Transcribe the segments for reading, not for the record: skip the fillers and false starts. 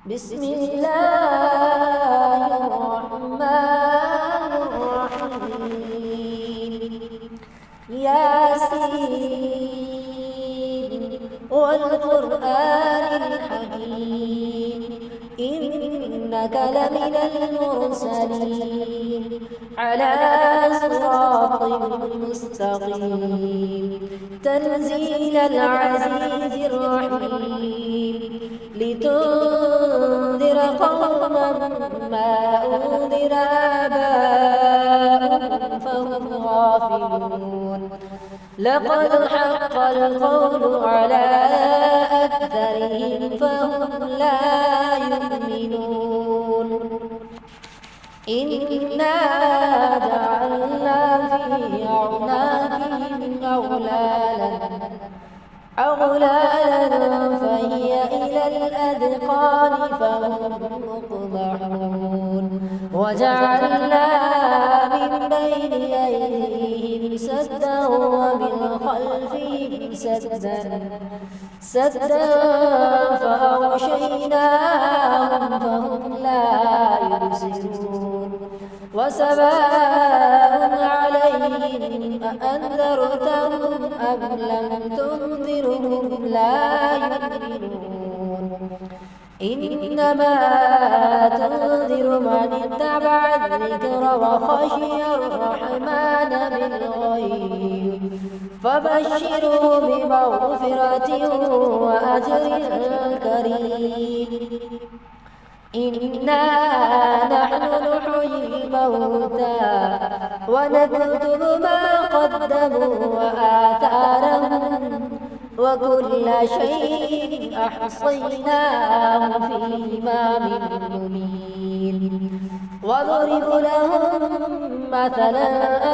بسم الله الرحمن الرحيم ياسين والقرآن الحكيم إنك لمن المرسلين على صراط مستقيم تنزيل العزيز الرحيم لتنذر قوما ما أنذر آباؤهم فهم غافلون لقد حق القول على أكثرهم فهم لا يؤمنون إنا جعلنا في أعناقهم أغلالا فهي إلى الأذقان فهم مقمحون وجعلنا من بين أيديهم سدا ومن خلفهم سدا فأغشيناهم فهم لا يبصرون وسواء عليهم أأنذرتهم أم لم تنذرهم لا يؤمنون إنما تنذر من اتبع الذكر وخشي الرحمن بالغيب فبشره بمغفرة وأجر كريم إنا نحن نحيي الموتى ونكتب ما قدموا وآثارهم وكل شيء أحصيناه في إمام مبين واضرب لهم مثلا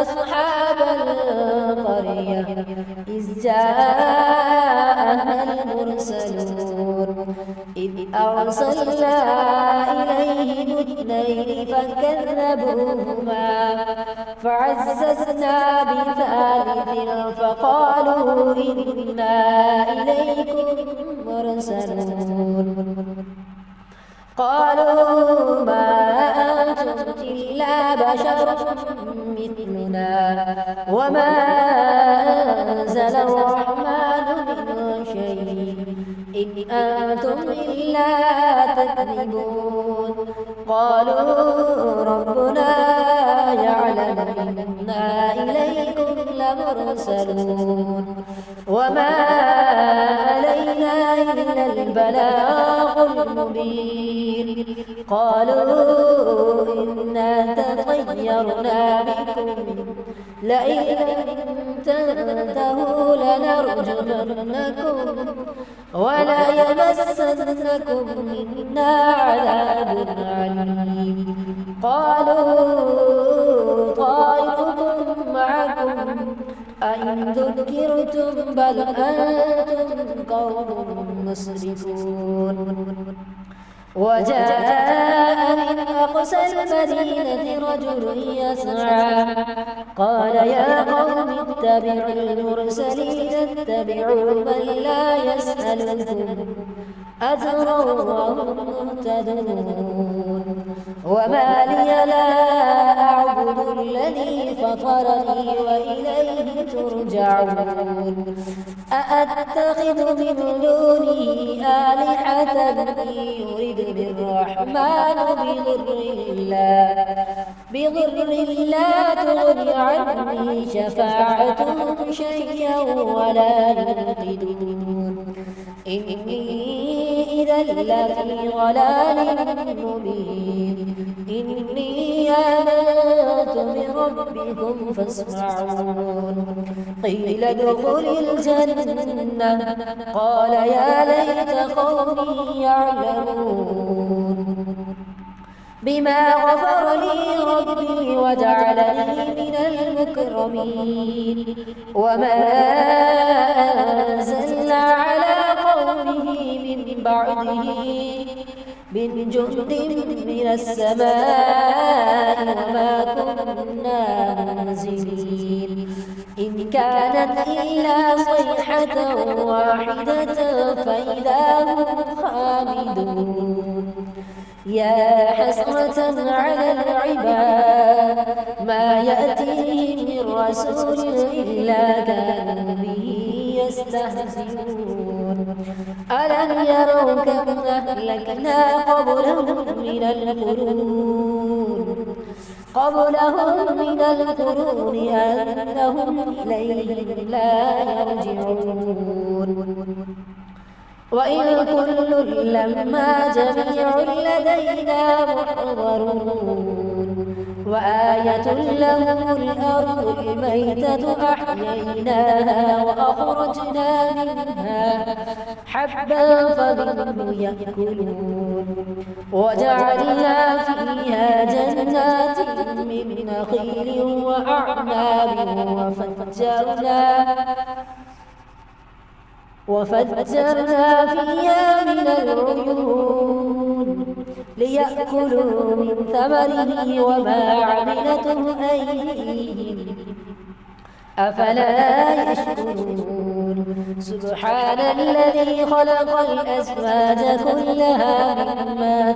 أصحاب القرية إذ جاءها المرسلون إذ أرسلنا إليهم اثنين فكذبوهما فعززنا بثالث فقالوا إنا إليكم مرسلون قالوا ما أنتم إلا بشر مثلنا وما أنزل الرحمن من شيء إن أنتم إلا تكذبون قالوا ربنا يعلم إنا إليكم لمرسلون وما علينا إلا البلاغ المبين قالوا إنا تطيرنا بكم لئن تنتهوا لنرجمنكم ولا يمسنكم منا عذاب عليم قالوا طائركم معكم أئن ذكرتم بل أنتم قوم مسرفون وجاء من أقصى المدينة رجل يسعى قال يا قوم اتبعوا المرسلين اتبعوا من لا يسألكم أجرا وهم مهتدون وما لي لا أعبد الذي فطرني وإليه ترجعون أأتخذ من دونه آلهة يردني الرحمن بضر لا تغني عني شفاعتهم شيئا ولا ينقذون إني إذا لفي ضلال مبين إني آمنت بربكم فاسمعون قيل ادخل الجنة قال يا ليت قومي يعلمون بما غفر لي ربي وجعلني من المكرمين وما أنزلنا على قومه من بعده من جند من السماء وما كنا منزلين إن كانت إلا صيحة واحدة فإذا هم خامدون. يا حسرة على العباد ما يأتيهم من رسول إلا كانوا به يستهزئون ألم يروا كم أهلكنا قبلهم من القرون أنهم إليهم لا يرجعون وإن كل لما جميع لدينا محضرون وآية لهم الأرض الميتة أحييناها وأخرجنا منها حبا فمنه يأكلون وجعلنا فيها جنات من نخيل وأعناب وفجرنا فيها من العيون ليأكلوا من ثمره وما عملته أيديهم أفلا يشكرون سبحان الذي خلق الأزواج كلها مما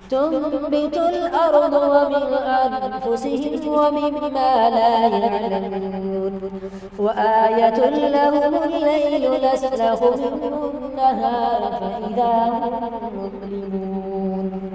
تنبت الأرض ومن أنفسهم ومما لا يعلمون وآية لهم الليل نسلخ منه النهار فإذا هم مظلمون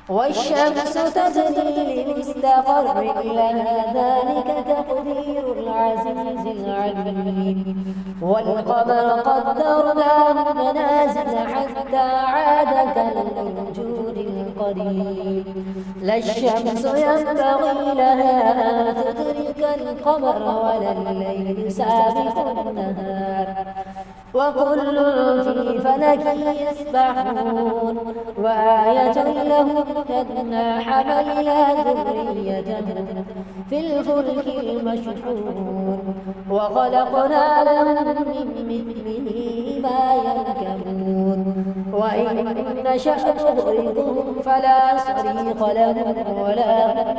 والشمس تجري لمستقر لها ذلك تقدير العزيز العليم والقمر قدرناه منازل حتى عاد كالعرجون القديم لا الشمس ينبغي لها أن تدرك القمر ولا الليل سابق النهار وكل في فلك يسبحون وآية لهم أنا حملنا ذريتهم في الفلك المشحون وخلقنا لهم من مثله ما يركبون وإن نشأ نغرقهم فلا صريخ لهم ولا هم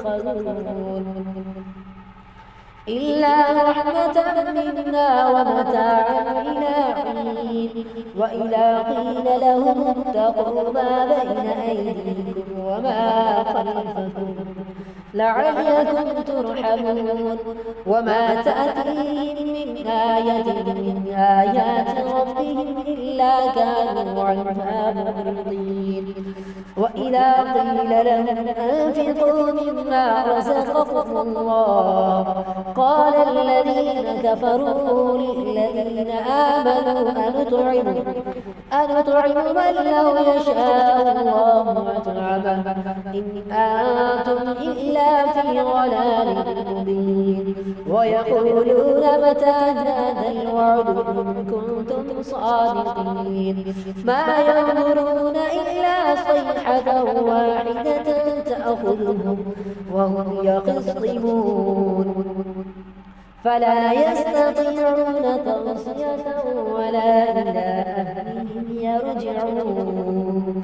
ينقذون إلا رحمة منا ومتاعا إلى حين وإذا قيل لهم اتقوا ما بين أيديكم وما خلفكم لعلكم ترحمون وما تأتيهم من آية من آيات ربهم إلا كانوا عنها معرضين وإذا قيل لهم أنفقوا مما رزقكم الله قال الذين كفروا للذين آمنوا أنطعم من لو يشاء الله أطعمه إن أنتم إلا في ضلال مبين ويقولون متى هذا الوعد إن كنتم صادقين ما ينظرون إلا صيحة واحدة تأخذهم وهم يخصمون فلا يستطيعون توصية ولا إلى أهلهم يرجعون